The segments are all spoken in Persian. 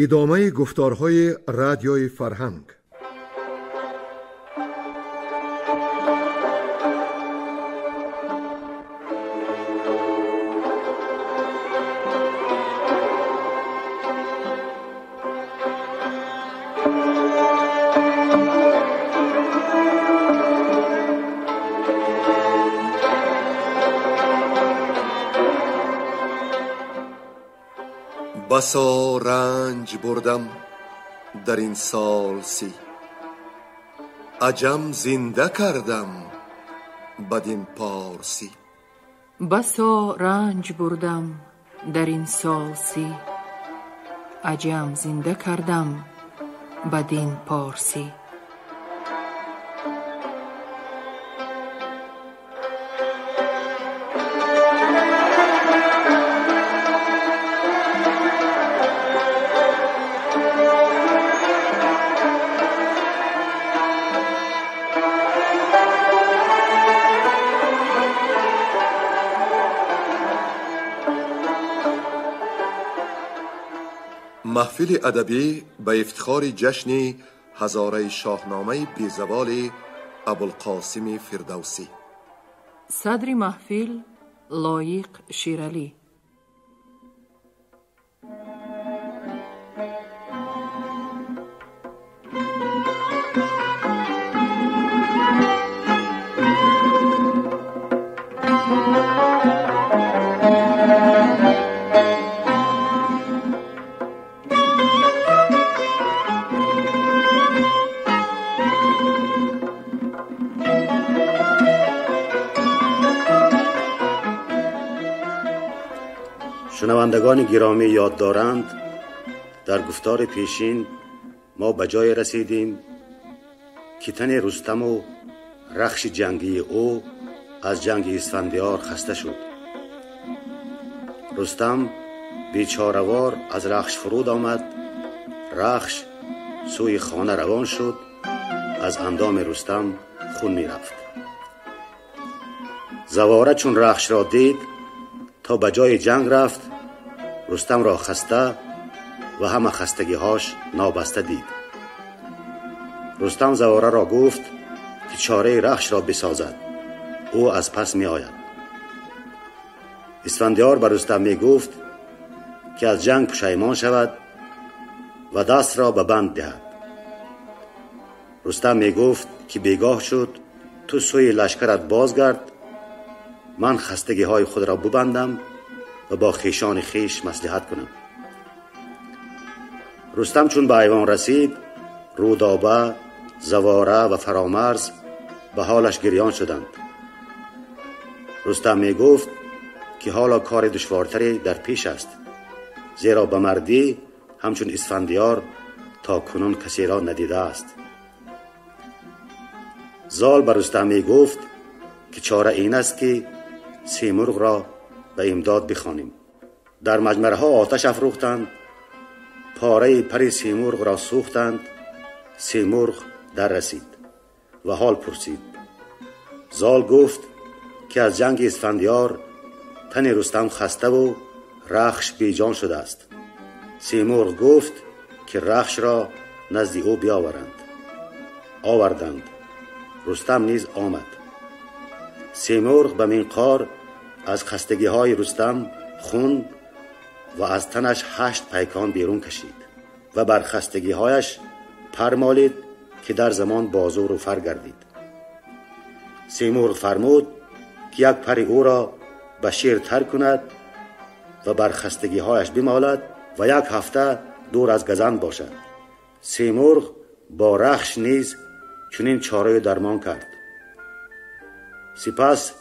ادامه گفتارهای رادیوی فرهنگ. بسا رنج بردم در این سال سی، عجم زنده کردم بدین پارسی. بسا رنج بردم در این سال سی، عجم زنده کردم بدین پارسی. محفل ادبی به افتخار جشن هزاره شاهنامه بیزوال ابوالقاسم فردوسی. صدر محفل لایق شیرالی. شنوندگان گرامی یاد دارند در گفتار پیشین ما به جای رسیدیم که تن رستم و رخش جنگی او از جنگ اسفندیار خسته شد. رستم بیچاره‌وار از رخش فرود آمد. رخش سوی خانه روان شد. از اندام رستم خون می رفت. زواره چون رخش را دید تا به جای جنگ رفت، رستم را خسته و همه خستگی‌هاش نابسته دید. رستم زواره را گفت که چاره رخش را بسازد، او از پس می آید. اسفندیار به رستم می گفت که از جنگ پشیمان شود و دست را به بند دهد. رستم می گفت که بیگاه شد، تو سوی لشکرت بازگرد، من خستگی‌های خود را ببندم و با خویشان خویش مصلحت کنم. رستم چون به ایوان رسید، رودابه، زواره و فرامرز به حالش گریان شدند. رستم می گفت که حالا کار دشوارتری در پیش است، زیرا به مردی همچون اسفندیار تا کنون کسی را ندیده است. زال به رستم می گفت که چاره این است که سیمرغ را به امداد بخوانیم. در مجمرها آتش افروختند، پاره پر سیمرغ را سوختند. سیمرغ در رسید و حال پرسید. زال گفت که از جنگ اسفندیار تن رستم خسته و رخش بیجان شده است. سیمرغ گفت که رخش را نزد او بیاورند. آوردند. رستم نیز آمد. سیمرغ به منقار از خستگی‌های رستم خون و از تنش 8 پیکان بیرون کشید و بر خستگی‌هایش پر مالید که در زمان بازو و فر گردید. سیمرغ فرمود که یک پر او را به شیر تر کند و بر خستگی‌هایش بمالد و 1 هفته دور از گزند باشد. سیمرغ با رخش نیز چنین چاره درمان کرد. سپس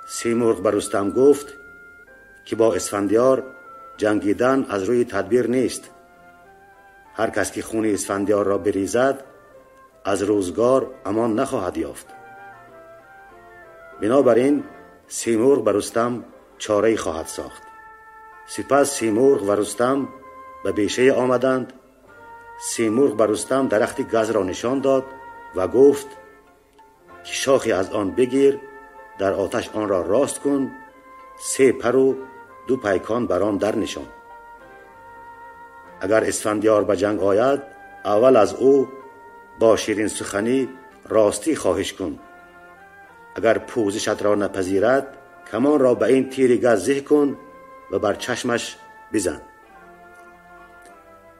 سیمرغ به رستم گفت که با اسفندیار جنگیدن از روی تدبیر نیست. هر کس که خون اسفندیار را بریزد از روزگار امان نخواهد یافت. بنابراین سیمرغ به رستم چاره‌ای خواهد ساخت. سپس سیمرغ و رستم به بیشه آمدند. سیمرغ به رستم درخت گز را نشان داد و گفت که شاخی از آن بگیر، در آتش آن را راست کن، 3 پر و 2 پیکان بر آن در نشان. اگر اسفندیار به جنگ آید، اول از او با شیرین سخنی راستی خواهش کن. اگر پوزشت را نپذیرد، کمان را به این تیر گز زه کن و بر چشمش بزن.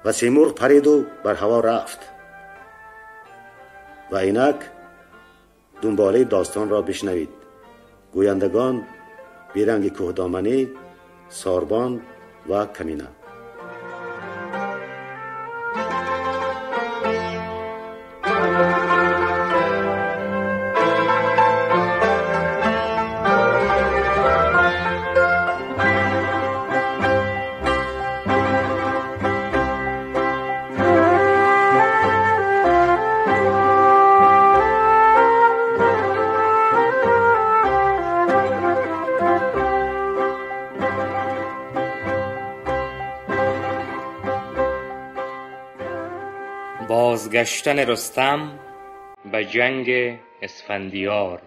و سیمرغ پرید و بر هوا رفت. و اینک دنباله داستان را بشنوید. گویندگان بیرنگ کوهدامنی، ساربان و کمینه. بازگشتن رستم به جنگ اسفندیار.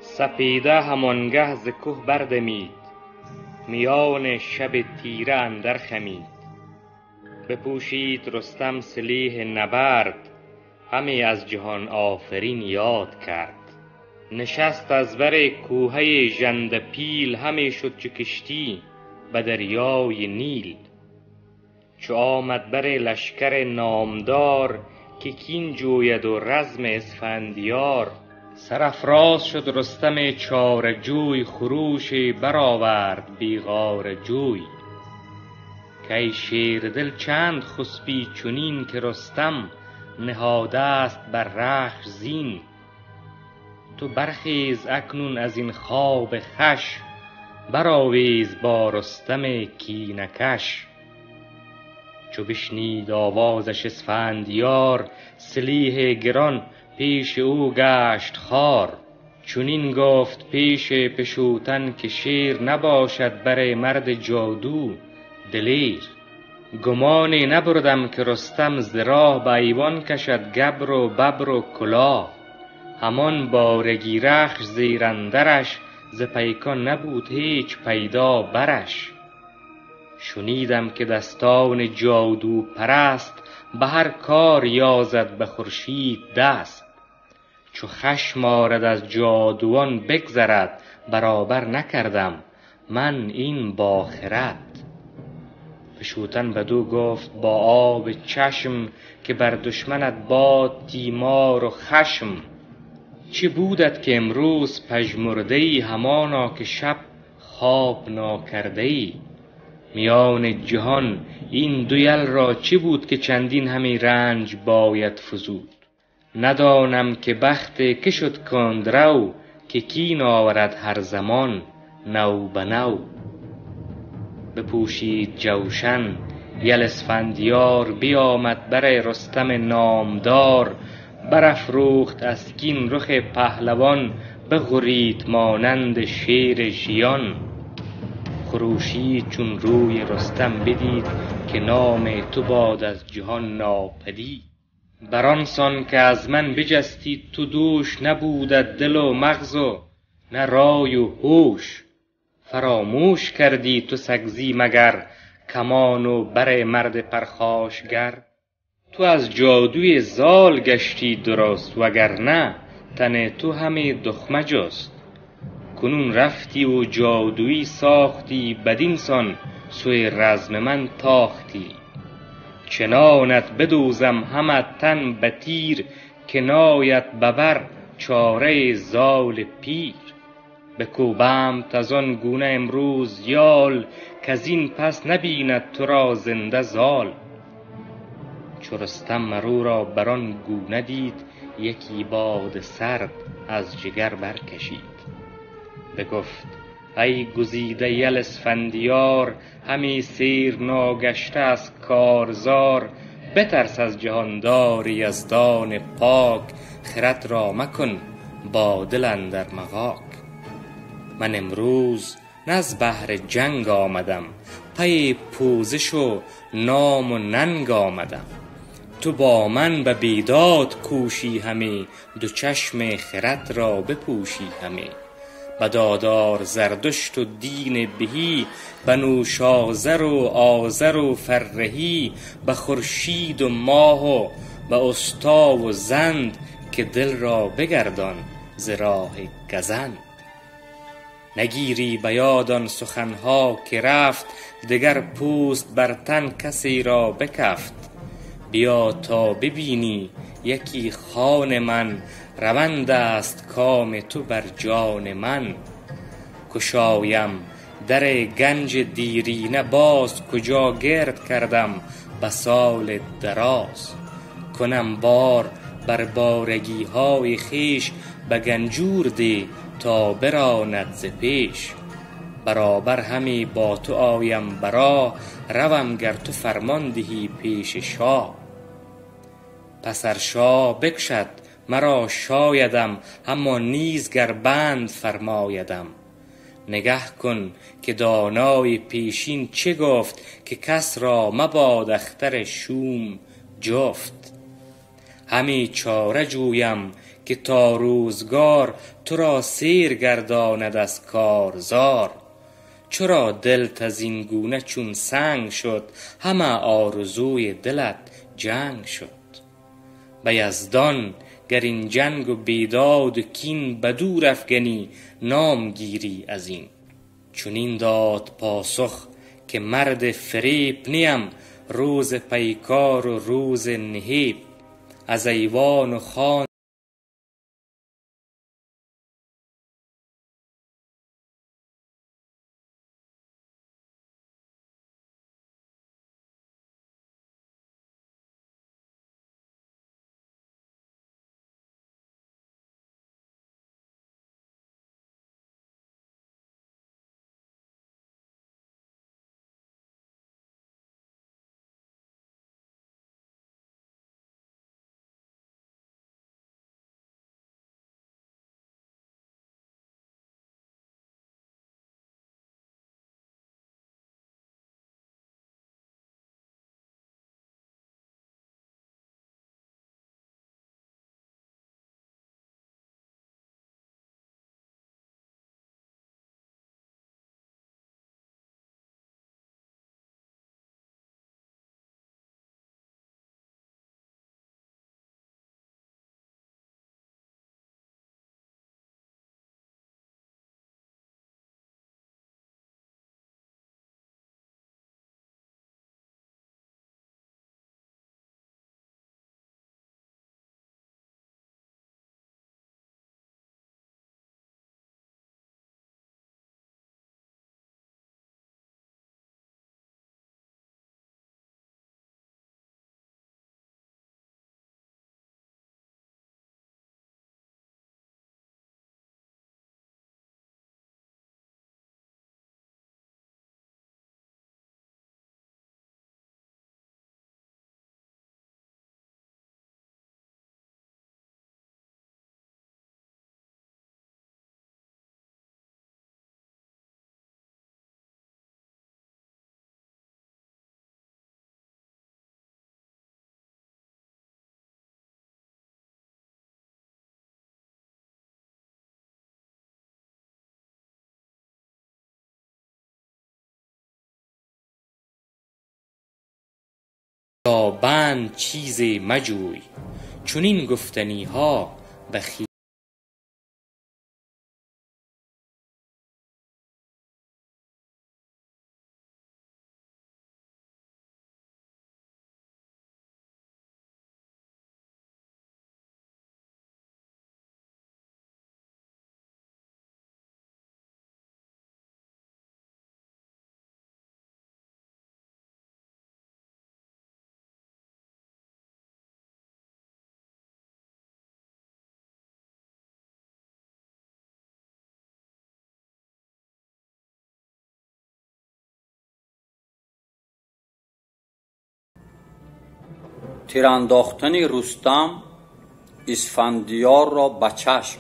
سپیده همانگه ز کوه بردمید، میان شب تیره اندر خمید. بپوشید رستم سلیح نبرد، همی از جهان آفرین یاد کرد. نشست از بر کوهه ژنده پیل، همی شد چو کشتی به دریای نیل. چو آمد بر لشکر نامدار، که کین جوید و رزم اسفندیار. سرافراز شد رستم چاره جوی، خروشی برآورد بیغار جوی. که ای شیر دل چند خسبی چنین، که رستم نهاده است بر رخش زین. تو برخیز اکنون از این خواب خوش، برآویز با رستم کینه کش. چو بشنید آوازش اسفندیار، سلیح گران پیش او گشت خوار. چنین گفت پیش پشوتن که شیر، نباشد بر مرد جادو دلیر. گمانی نبردم که رستم ز راه، به ایوان کشد گبر و ببر و کلاه. همان بارگی رخش زیر اندرش، ز پیکان نبود هیچ پیدا برش. شنیدم که دستان جادو پرست، به هر کار یازد به خورشید دست. چو خشم آرد از جادوان بگذرد، برابر نکردم من این با خرد. پشوتن بدو گفت با آب چشم، که بر دشمنت باد تیمار و خشم. چه بودت که امروز پژمرده ای، همانا که شب خواب ناکرده ای. میان جهان این دو یل را چه بود، که چندین همی رنج باید فزود. ندانم که بخت که شد کندرو، که کین آورد هر زمان نو به نو. بپوشید جوشن یل اسفندیار، بیامد بر رستم نامدار. برافروخت از کین رخ پهلوان، بغرید مانند شیر ژیان. خروشید چون روی رستم بدید، که نام تو باد از جهان ناپدید. بران سان که از من بجستی تو دوش، نبودت دل و مغز و نه رای و هوش. فراموش کردی تو سگزی مگر، کمان و بر مرد پرخاشگر. تو از جادوی زال گشتی درست، وگرنه تن تو همی دخمه جست. کنون رفتی و جادویی ساختی، بدین سان سوی رزم من تاختی. چنانت بدوزم همه تن به تیر، که ناید ببر چاره زال پیر. بکوبمت از آن گونه امروز یال، که این پس نبیند تو را زنده زال. چو رستم مرو را بران گونه دید، یکی باد سرد از جگر برکشید. بگفت ای گزیده یل اسفندیار، همی سیر ناگشته از کارزار. بترس از جهاندار یزدان پاک، خرد را مکن با دل اندر مغاک. من امروز نه از بهر جنگ آمدم، پی پوزش و نام و ننگ آمدم. تو با من به بیداد کوشی همی، دو چشم خرد را بپوشی همی. به دادار زردشت و دین بهی، به نوشازر و آزر و فرهی. به خورشید و ماه و به استا و زند، که دل را بگردان ز راه گزند. نگیری به یاد آن سخنها که رفت، دگر پوست بر تن کسی را بکفت. بیا تا ببینی یکی خان من، روند است کام تو بر جان من. گشایم در گنج دیرینه باز، کجا گرد کردم به سال دراز. کنم بار بر بارگی های خویش، به گنجور ده تا براند ز پیش. برابر همی با تو آیم برا، روم گر تو فرمان دهی پیش شاه. پس ار شاه بکشد مرا شایدم، اما نیز گر بند فرمایدم. نگه کن که دانای پیشین چه گفت، که کس را مباد اختر شوم جفت. همی چاره جویم که تا روزگار، تو را سیر گرداند از کارزار. چرا دلت از این گونه چون سنگ شد، همه آرزوی دلت جنگ شد. به یزدان گر این جنگ و بیداد و کین، به دور افگنی نام گیری از این. چنین داد پاسخ که مرد فریب نیم، روز پیکار و روز نهیب. از ایوان و خان تا بند چیزی مجوی، چنین گفتنی ها به تیرانداختن رستم اسفندیار را به چشم.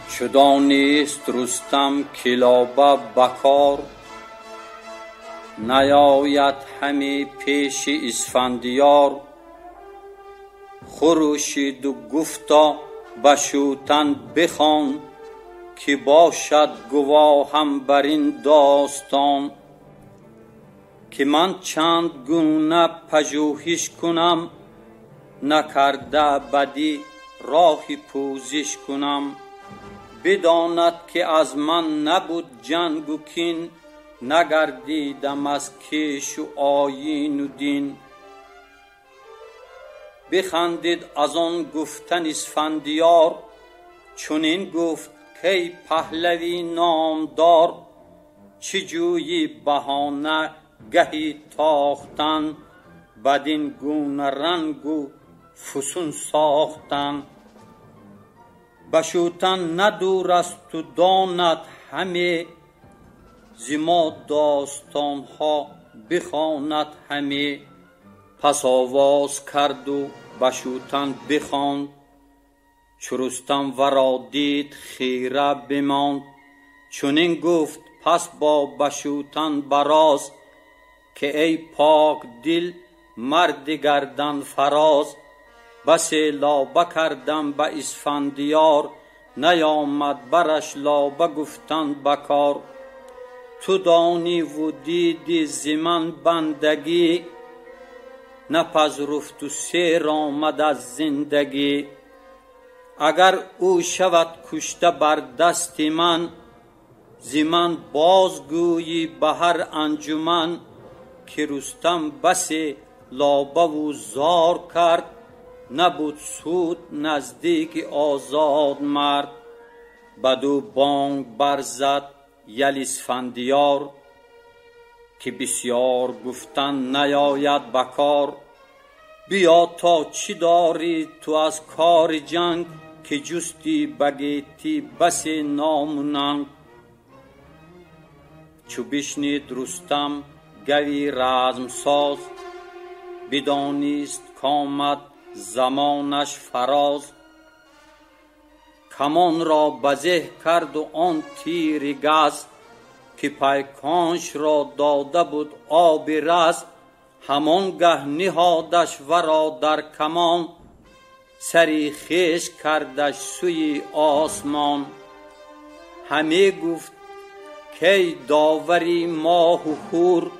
چو دانست رستم کلابه بکار، نیاید همی پیش اسفندیار. خروشید و گفتا بشوتن بخوان، که باشد گواهم بر این داستان. که من چند گونه پژوهش کنم، نکرده بدی راهی پوزش کنم. بداند که از من نبود جنگ و کین، نگردیدم از کیش و آیین و دین. بخندید از آن گفتن اسفندیار، چنین گفت کی پهلوی نامدار. چه جویی بهانه گهی تاختن، بدین گونه رنگ و فسون ساختن. بشوتن ندور است و داند همه، ز ما داستان ها بخواند همه. پس آواز کرد و بشوتن بخواند، چو رستم ورا دید خیره بماند. چنین گفت پس با بشوتن براز، که ای پاک دل مرد گردن فراز. بسی لابه کردم به اسفندیار، نیامد برش لابه گفتن بکار. تو دانی و دیدی ز من بندگی، نپذرفت و سیر آمد از زندگی. اگر او شود کشته بر دست من، ز من بازگویی به هر انجمن. که رستم بسی لابه و زار کرد، نبود سود نزدیک آزاد مرد. بدو بانگ برزد یل اسفندیار، که بسیار گفتن نیاید بکار. بیا تا چی داری تو از کار جنگ، که جستی بگیتی بسی نام و ننگ. چو بشنید رستم گوی رزم ساز، بدانست کامد زمانش فراز. کمان را بزه کرد و آن تیر گز، که پیکانش را داده بود آب رز. همان گه نهادش ورا در کمان، سری خیش کردش سوی آسمان. همه گفت کی داوری ماه و خور،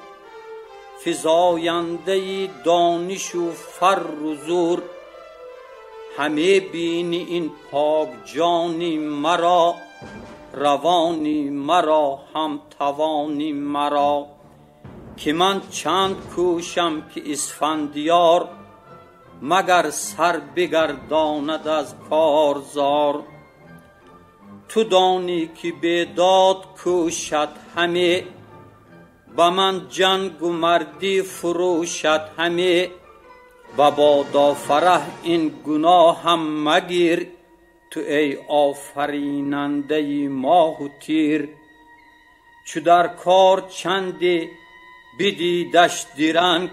فزاینده دانش و فر و زور. همه بینی این پاک جانی مرا، روانی مرا هم توانی مرا. که من چند کوشم که اسفندیار، مگر سر بگرداند از کارزار. تو دانی که بیداد کوشد همه، با من جنگ و مردی فروشد همه. و بادا فرح این گناه هم مگیر، تو ای آفریننده ماه و تیر. چو در کار چندی بدیدش درنگ،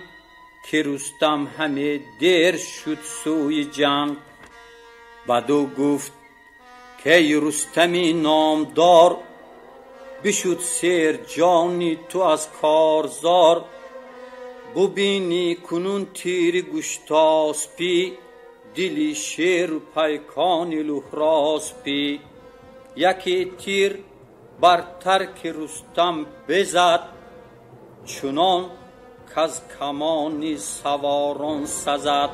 که رستم همه دیر شد سوی جنگ. بدو گفت که ای رستمی نامدار، بشد سیر جانی تو از کارزار. ببینی کنون تیر گشتاسپی، دلی شیر و پیکان لهراسپی. یکی تیر بر ترک رستم بزد، چنان کز کمانی سواران سزد.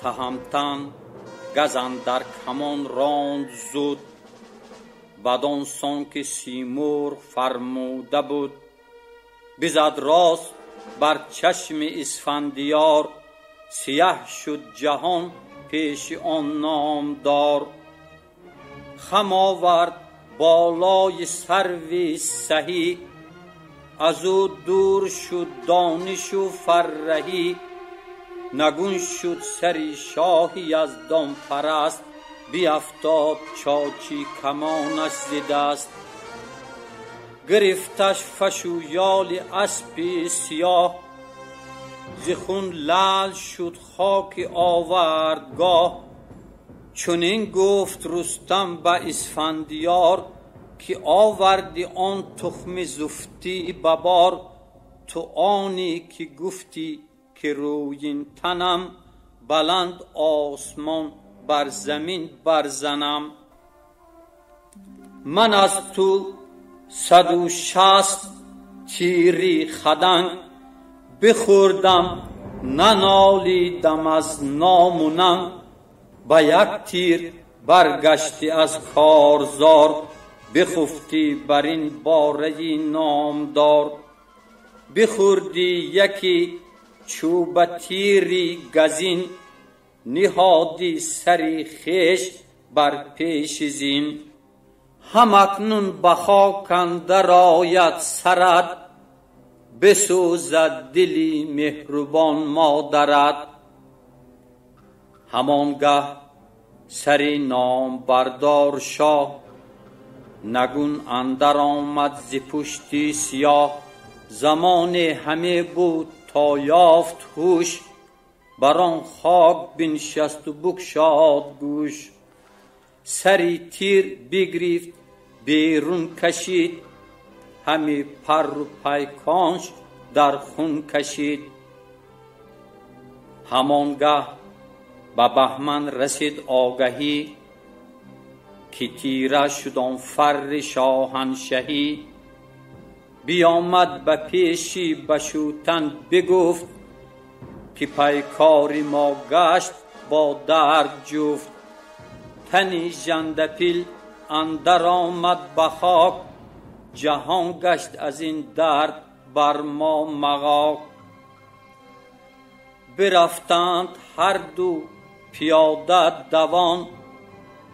تهمتن گزن در کمان راند زود، بدان سان که سیمرغ فرموده بود. بزد راست بر چشم اسفندیار، سیه شد جهان پیش آن نامدار. خم آورد بالای سروی سهی، از او دور شد دانش و فرهی. نگون شد سری شاهی از دام پرست، بیفتاد چاچی کمانش ز دست. گرفتش فش و یال اسب سیاه، ز خون لعل شد خاک آوردگاه. چنین گفت رستم به اسفندیار، که آوردی آن تخم زفتی ببار. تو آنی که گفتی که رویین تنم، بلند آسمان بر زمین برزنم. من از تو 160 تیری خدنگ، بخوردم ننالیدم از نام و ننگ. با یک تیر برگشتی از کارزار، بخفتی بر این باره نامدار. بخوردی یکی چوب تیری گزین، نهادی سری خویش بر پیش زین. هم اکنون به خاک اندر آید سرت، بسوزد دلی مهربان مادرت. همانگه سری نام بردار شاه، نگون اندر آمد ز پشتی سیاه. زمان همه بود تا یافت هوش، بر آن خاک بنشست و بگشاد گوش. سری تیر بگرفت بیرون کشید، همی پر و پیکانش در خون کشید. همانگه به بهمن رسید آگهی، که تیره شد آن فر شاهنشهی. بیامد به پیشی بشوتن بگفت، که پیکار ما گشت با درد جفت. تنی ژندپیل اندر آمد به خاک، جهان گشت از این درد بر ما مغاک. برفتند هر دو پیاده دوان،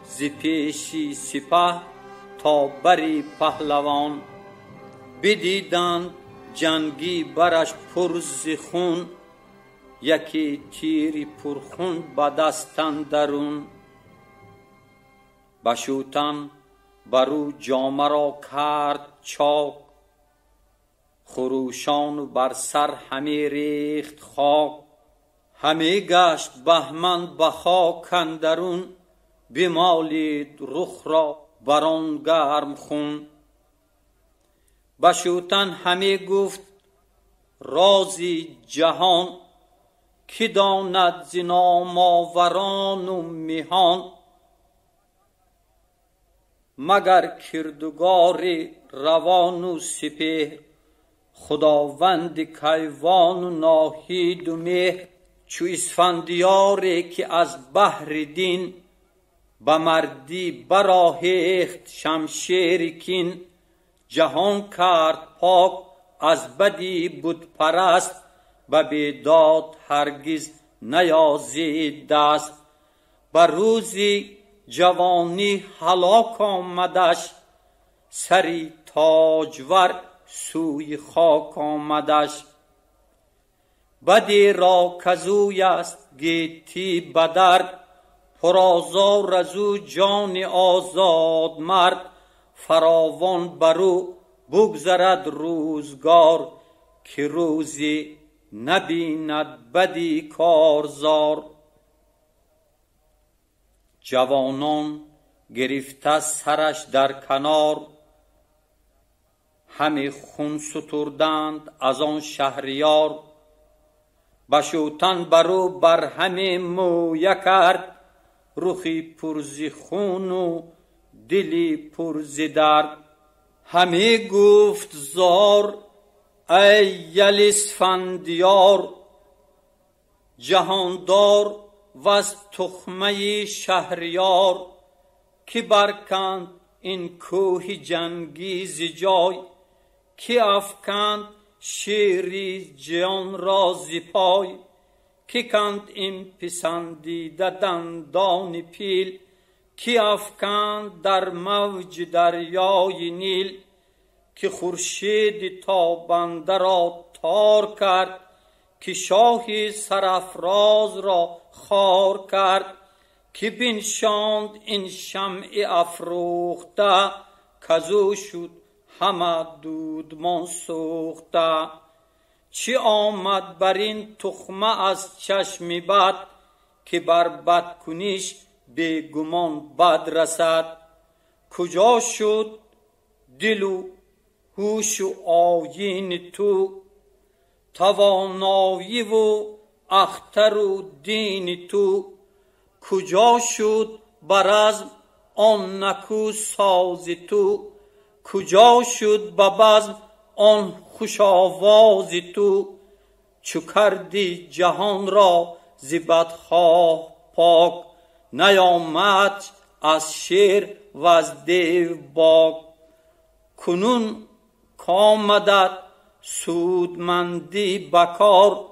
ز پیشی سپه تا بری پهلوان. بدیدند جنگی برش پر ز خون، یکی تیری پرخون به دست اندرون. بشوتن برو جامه را کرد چاک، خروشان و بر سر همی ریخت خاک. همی گشت بهمن به خاک اندرون، بمالید رخ را بر آن گرم خون. بشوتن همی گفت رازی جهان، که داند ز نامآوران و مهان. مگر کردگار روان و سپهر، خداوند کیوان و ناهید و مهر. چو اسفندیاری که از بهر دین، به مردی برآهیخت شمشیر کین. جهان کرد پاک از بدی بت پرست، به بیداد هرگز نیازید دست. بر روزی جوانی هلاک آمدش، سری تاجور سوی خاک آمدش. بدی را کزوی است گیتی بدرد، پرآزار از او جان آزاد مرد. فراوان برو بگذرد روزگار، که روزی نبیند بدی کارزار. جوانان گرفته سرش در کنار، همی خون ستردند از آن شهریار. بشوتن برو بر همه مویه کرد، رخی پر ز خون و دلی پر ز درد. همی گفت زار ای یل اسفندیار، جهاندار و از تخمه شهریار. که برکند این کوه جنگی ز جای، که افکند شیری جان را ز پای. که کند این پسندیده دندان پیل، کی افکند در موج دریای نیل، که خورشید تابنده را تار کرد، که شاهی سرافراز را خار کرد، که بنشاند این شمع افروخته، کزو شد همه دودمان سوخته. چی آمد بر این تخمه از چشم بد، که بر بدکنیش بیگمان بد رسد. کجا شد دل و هوش و آیین تو، توانایی و اختر و دین تو؟ کجا شد برزم آن نکو ساز تو، کجا شد ببزم آن خوش آواز تو؟ چو کردی جهان را ز بدخواه پاک، نیامد از شیر و از دیو باک. کنون کامدت سودمندی بکار،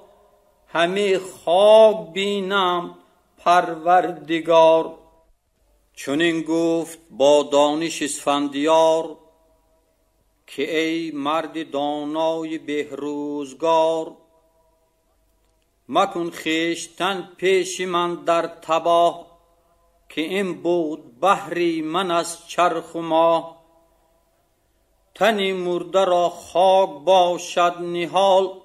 همه خاک بینم پروردگار. چنین گفت با دانش اسفندیار، که ای مرد دانای بهروزگار، مکن خویشتن پیش من در تباه، که این بود بهری من از چرخ و ماه. تنی مرده را خاک باشد نهال،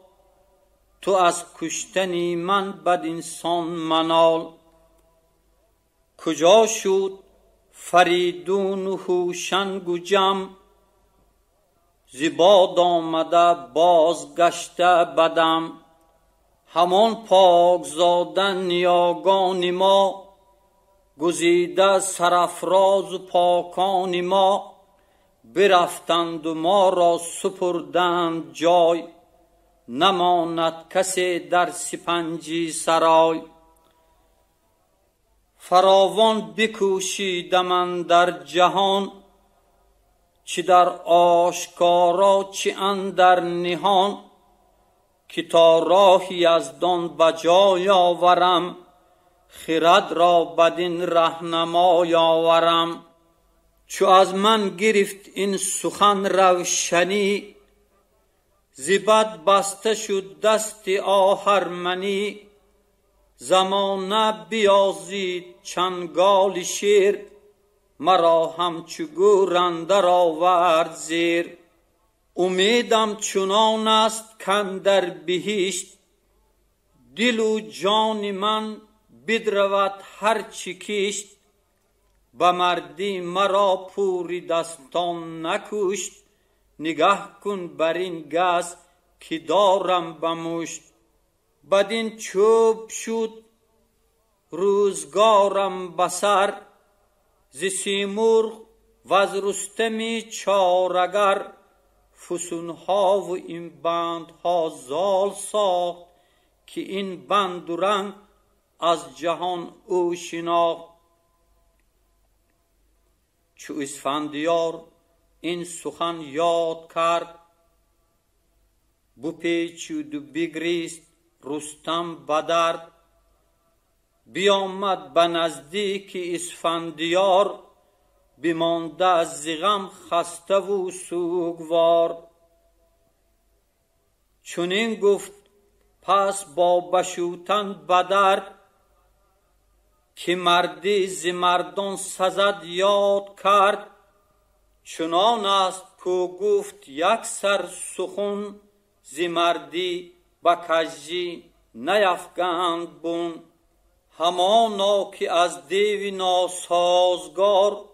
تو از کشتنی من بد انسان منال. کجا شد فریدون و هوشنگ و جم، ز باد آمده بازگشته بدم. همان پاک زادن نیاگان ما، گزیده سرافراز و پاکان ما. برفتند و ما را سپردند جای، نماند کسی در سپنجی سرای. فراوان بکوشیدم اندر جهان، چه در آشکارا چه اندر نهان. که تا راهی از دان بجای آورم، خرد را بدین رهنمای آورم. چو از من گرفت این سخن روشنی، ز بد بسته شد دست آهرمنی. زمانه بیازید چنگال شیر، مرا همچو گور اندر آورد زیر. امیدم چنان است کاندر بهشت، دل و جان من بدرود هر چه کشت. به مردی مرا پوری دستان نکشت، نگه کن بر این گز که دارم به مشت. بدین چوب شد روزگارم بسر، ز سیمرغ و از رستم چارگر. فسونها و این بندها زال ساخت، که این بند و رنگ از جهان او شناخت. چو اسفندیار این سخن یاد کرد، بپیچید و بگریست رستم بدرد. بیامد به نزدیک اسفندیار، بمانده از غم خسته و سوگوار. چنین گفت پس با بشوتن بدرد، که مردی ز مردان سزد یاد کرد. چنان است کو گفت یک سر سخن، ز مردی به کژی نیفگند بن. همانا که از دیو ناسازگار،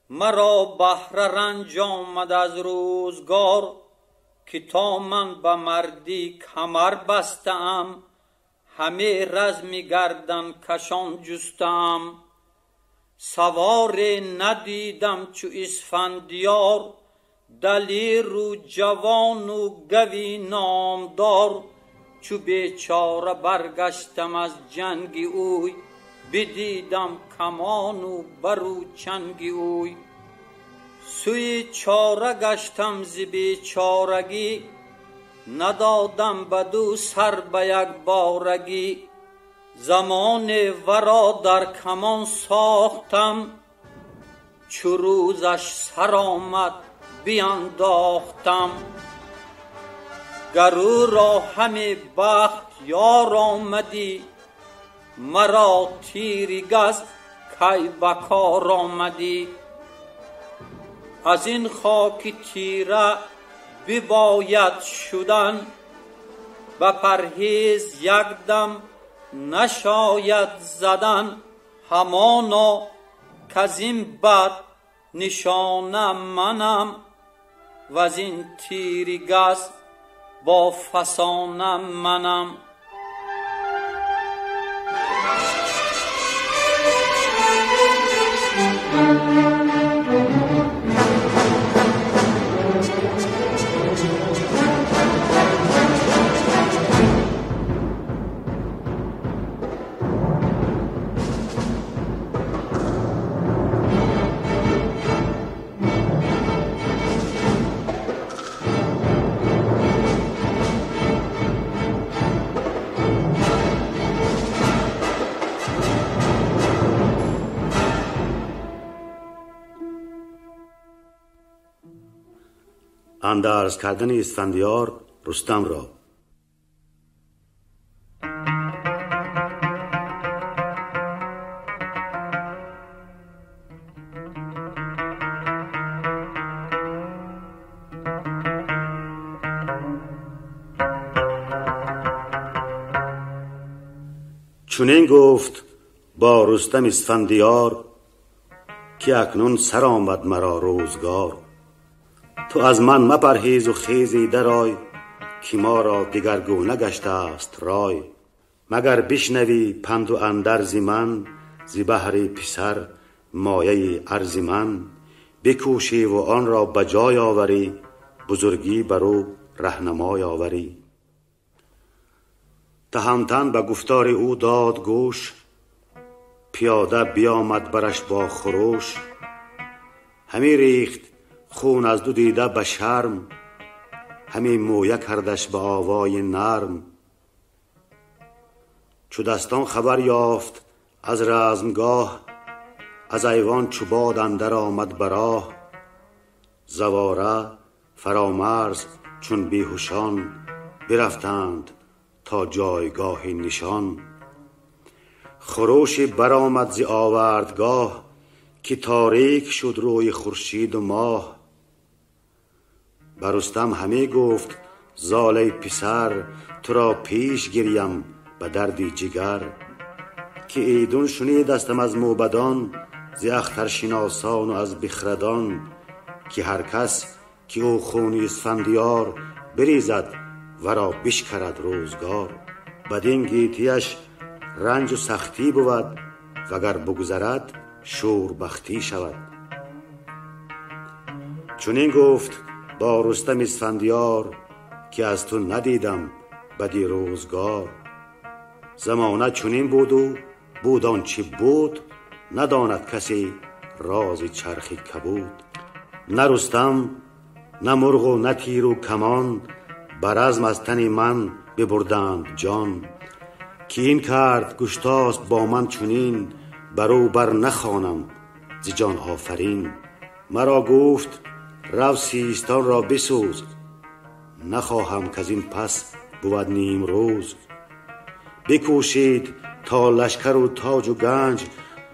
مرا بهر رنج آمد از روزگار. که تا من به مردی کمر بستم، همه رزم گردن کشان جستم. سوار ندیدم چو اسفندیار، دلیر و جوان و گوی نامدار. چو بیچاره برگشتم از جنگ اوی، بدیدم کمان و برو چنگ اوی. سوی چاره گشتم ز بیچارگی، ندادم بدو سر به یک بارگی. زمان ورا در کمان ساختم، چو روزش سر آمد بینداختم. گر او را همه بخت یار آمدی، مرا تیری گز کی بکار آمدی. از این خاک تیره بباید شدن، به پرهیز یک دم نشاید زدن. همانا کز این بد نشانه منم، و از این تیری گز با فسانه منم. اندرز کردن اسفندیار رستم را. چنین گفت با رستم اسفندیار که اکنون سر آمد مرا روزگار. تو از من مپرهیز و خیزی درآی، که ما را دگرگونه گشته است رای. مگر بشنوی پند و اندرز من، ز بهر پسر مایه ارز من. بکوشی و آن را بجای آوری، بزرگی برو رهنمای آوری. تهمتن به گفتار او داد گوش، پیاده بیامد برش با خروش. همی ریخت خون از دو دیده به شرم، همی مویه کردش به آوای نرم. چو دستان خبر یافت از رزمگاه، از ایوان چو باد اندر آمد به راه. زواره فرامرز چون بیهوشان، برفتند تا جایگاه نشان. خروشی برآمد ز آوردگاه، که تاریک شد روی خورشید و ماه. بر رستم همی گفت زال پسر، تو را پیش گریم به دردی جگر. که ایدون شنیدستم از موبدان، ز اخترشناسان و از بخردان. که هر کس که او خون اسفندیار بریزد، ورا بشکرد روزگار. بدین گیتیش رنج و سختی بود، وگر بگذرد شوربختی شود. چنین گفت با رستم اسفندیار که از تو ندیدم بدی روزگار. زمانه چنین بود و بود آنچه بود، نداند کسی راز چرخ کبود. نه رستم نه مرغ و نه تیر و کمان، بر عزم از تن من ببردند جان. که این کرد گشتاس با من چنین، برو بر نخوانم ز جان آفرین. مرا گفت رو سیستان را بسوز، نخواهم که از این پس بود نیم روز. بکوشید تا لشکر و تاج و گنج،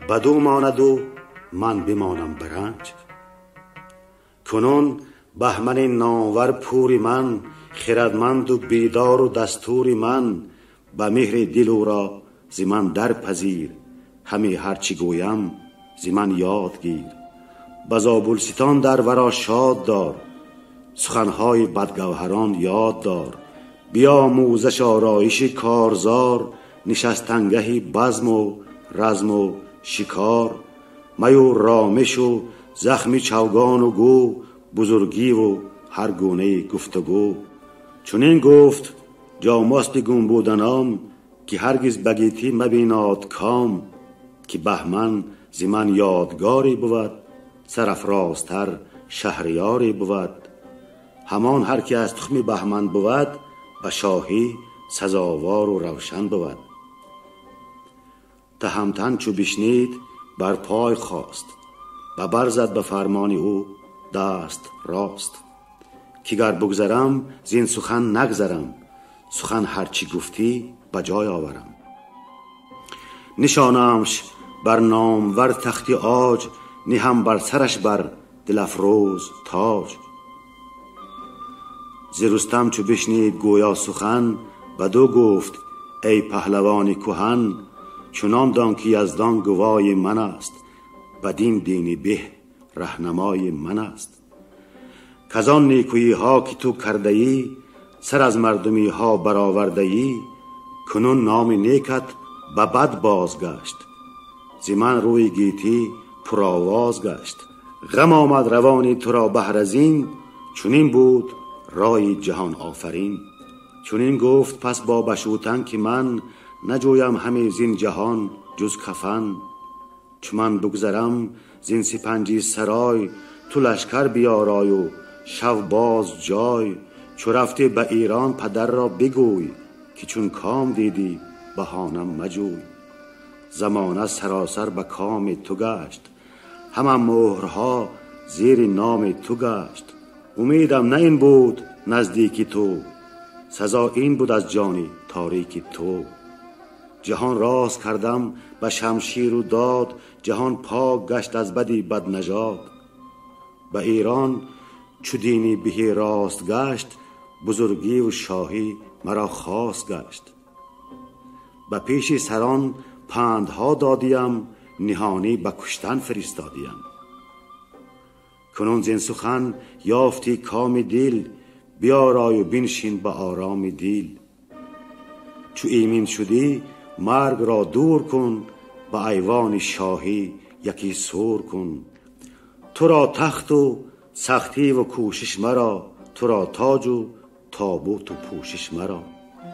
بدو ماند و من بمانم برنج. کنون بهمن نامور پوری من، خردمند و بیدار و دستوری من. به مهر دل او را ز من در پذیر، همی هرچی گویم ز من یاد گیر. به زابلستان در ورا شاد دار، سخنهای بدگوهران یاد دار. بیاموزش آرایش کارزار، نشستنگهی بزم و رزم و شکار. میو رامش و زخمی چوگان و گو، بزرگی و هر گونه گفتگو. چنین گفت جاماست گم بودنام، که هرگز بگیتی مبیناد کام. که بهمن ز من یادگاری بود، سرافرازتر شهریاری بود. همان هر که از تخم بهمن بود، به شاهی سزاوار و روشن بود. تهمتن چو بشنید بر پای خواست و برزد به فرمان او دست راست. که گر بگذرم زین سخن نگذرم، سخن هرچی گفتی به جای آورم. نشانمش بر نامور تختی عاج، نهم بر سرش بر دل افروز تاج. ز رستم چو بشنید گویا سخن، بدو گفت ای پهلوان کهن. چنان دان که یزدان گوای من است، بدین دینی به رهنمای من است. کزان نیکویی ها که تو کرده ای، سر از مردمی ها برآورده ای. کنون نام نیکت به بد بازگشت، ز من روی گیتی پرآواز گشت. غم آمد روانی تو را بهر از این، چنین بود رای جهان آفرین. چنین گفت پس با بشوتن که من، نجویم همه زین جهان جز کفن. چو من بگذرم زین سپنجی سرای، تو لشکر بیارای و شو باز جای. چو رفته به ایران پدر را بگوی، که چون کام دیدی بهانم مجوی. زمانه سراسر به کام تو گشت، همه مهرها زیر نام تو گشت. امیدم نه این بود نزدیکی تو، سزا این بود از جانی تاریکی تو. جهان راست کردم به شمشیر و داد، جهان پاک گشت از بدی بد نژاد. به ایران چو دینی بهی راست گشت، بزرگی و شاهی مرا خاص گشت. به پیش سران پندها دادیم، نهانی به کشتن فرستادیم. کنون زین سخن یافتی کام دل، بیارای و بنشین به آرام دل. چو ایمن شدی مرگ را دور کن، به ایوان شاهی یکی سور کن. تو را تخت و سختی و کوشش مرا، تو را تاج و تابوت و پوشش مرا.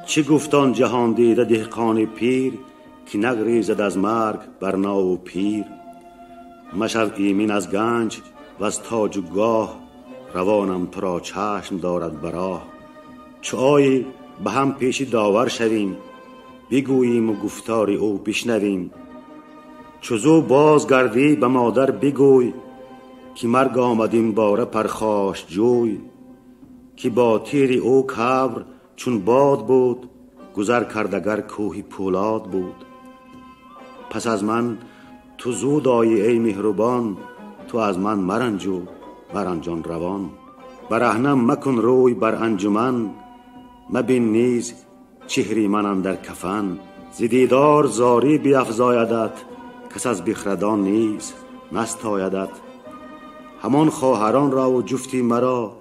چه گفتان جهان دیده دهقان پیر، که نگریزد از مرگ بر ناو و پیر. مشو ایمن از گنج و از تاج و گاه، روانم تو را چشم دارد براه. چو آیی به هم پیشی داور شویم، بگوییم و گفتار او بشنویم. چو زو باز گردی به مادر بگوی، که مرگ آمدیم باره پرخاش جوی. که با تیر او کبر چون باد بود، گذر کردگر کوهی پولاد بود. پس از من تو زود آیی ای مهربان، تو از من مرنجو برنجان روان. برهنم مکن روی بر انجمن، مبین نیز چهری من اندر کفن. ز دیدار زاری بیفزایدت، کس از بخردان نیز نستایدت. همان خواهران را و جفتی مرا،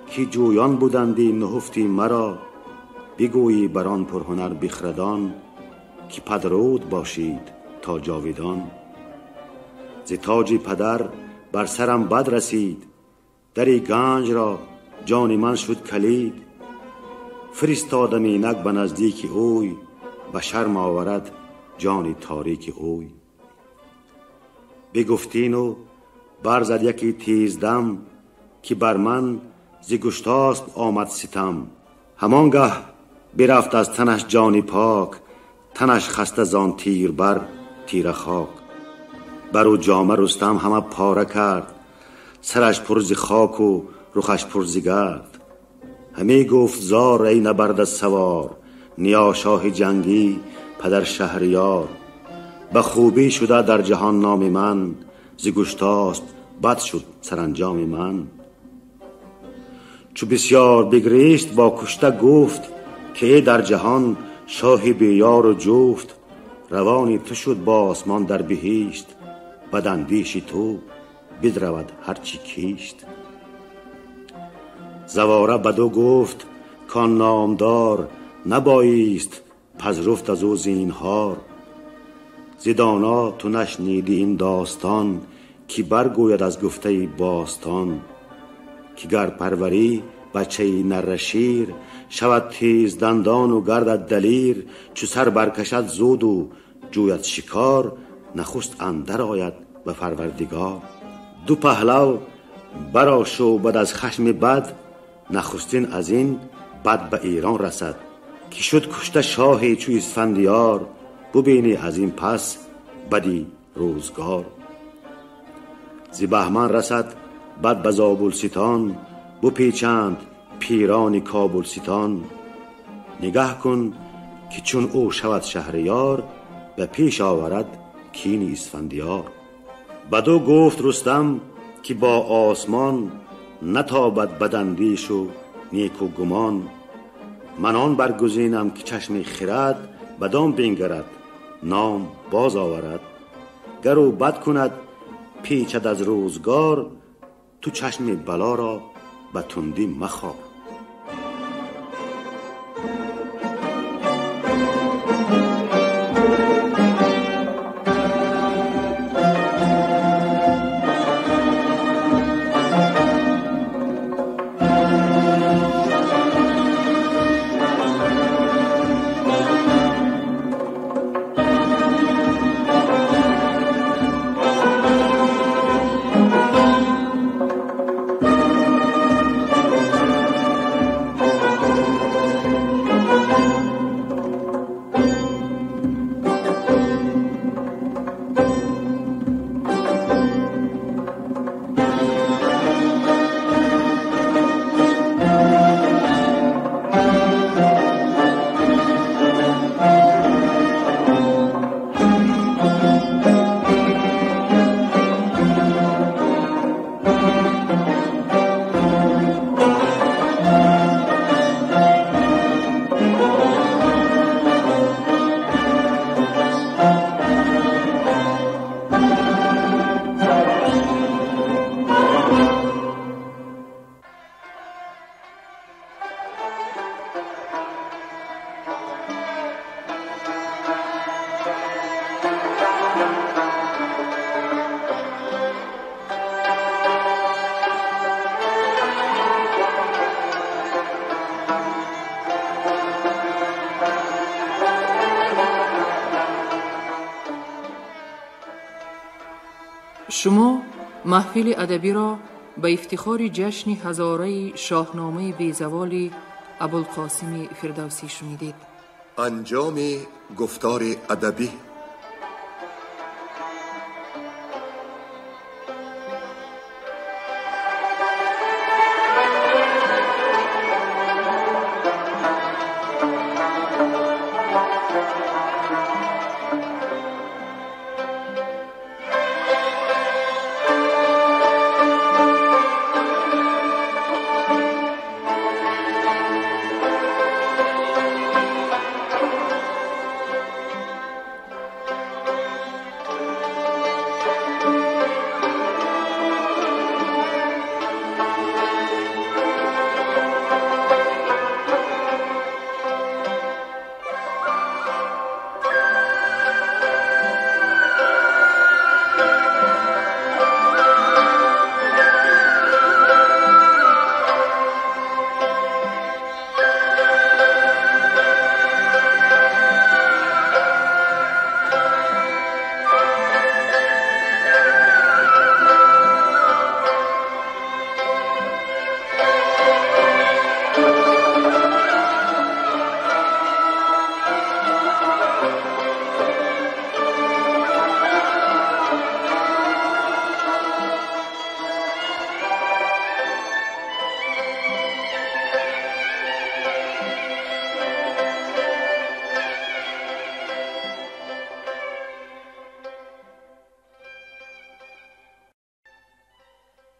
که جویان بودندی نهفتی مرا. بگویی بران پرهنر بخردان، که پدرود باشید تا جاویدان. ز تاج پدر بر سرم بد رسید، دری گنج را جان من شد کلید. فرستادم اینک به نزدیک اوی، به شرم آورد جان تاریک اوی. بگفتین و برزد یکی تیزدم، که بر من ز گشتاسپ آمد ستم. همانگه برفت از تنش جانی پاک، تنش خسته زان تیر بر تیر خاک. برو جامه رستم همه پاره کرد، سرش پر ز خاک و رخش پر ز گرد. همی گفت زار ای نبرد سوار، نیا شاه جنگی پدر شهریار. به خوبی شده در جهان نام من، ز گشتاسپ بد شد سرانجام من. چو بسیار بگریست با کشته گفت، که در جهان شاه بیار و جفت. روانی تو شد با آسمان در بهشت، بداندیشی تو بدرود هرچی کیشت. زواره بدو گفت کان نامدار، نبایست پذرفت از او زینهار. ز دانا تو نشنیدی این داستان، که برگوید از گفته باستان. که گر پروری بچه نره شیر، شود تیز دندان و گردد دلیر. چو سر برکشد زود و جوید شکار، نخست اندر آید به پروردگار. دو پهلو برآشو بد از خشم بد، نخستین از این بد به ایران رسد. که شد کشته شاهی چو اسفندیار، ببینی از این پس بدی روزگار. زی بهمن رسد بد به زابلستان، بپیچند پیران کابلستان. نگه کن که چون او شود شهریار، به پیش آورد کین اسفندیار. بدو گفت رستم که با آسمان، نتابد بداندیش و نیک و گمان. من آن برگزینم که چشم خرد، بدان بنگرد نام باز آورد. گر او بد کند پیچد از روزگار، تو چشم بلا را به تندی مخار. شما محفل ادبی را به افتخار جشن هزاره شاهنامه بیزوال ابوالقاسم فردوسی شنیدید. انجام گفتار ادبی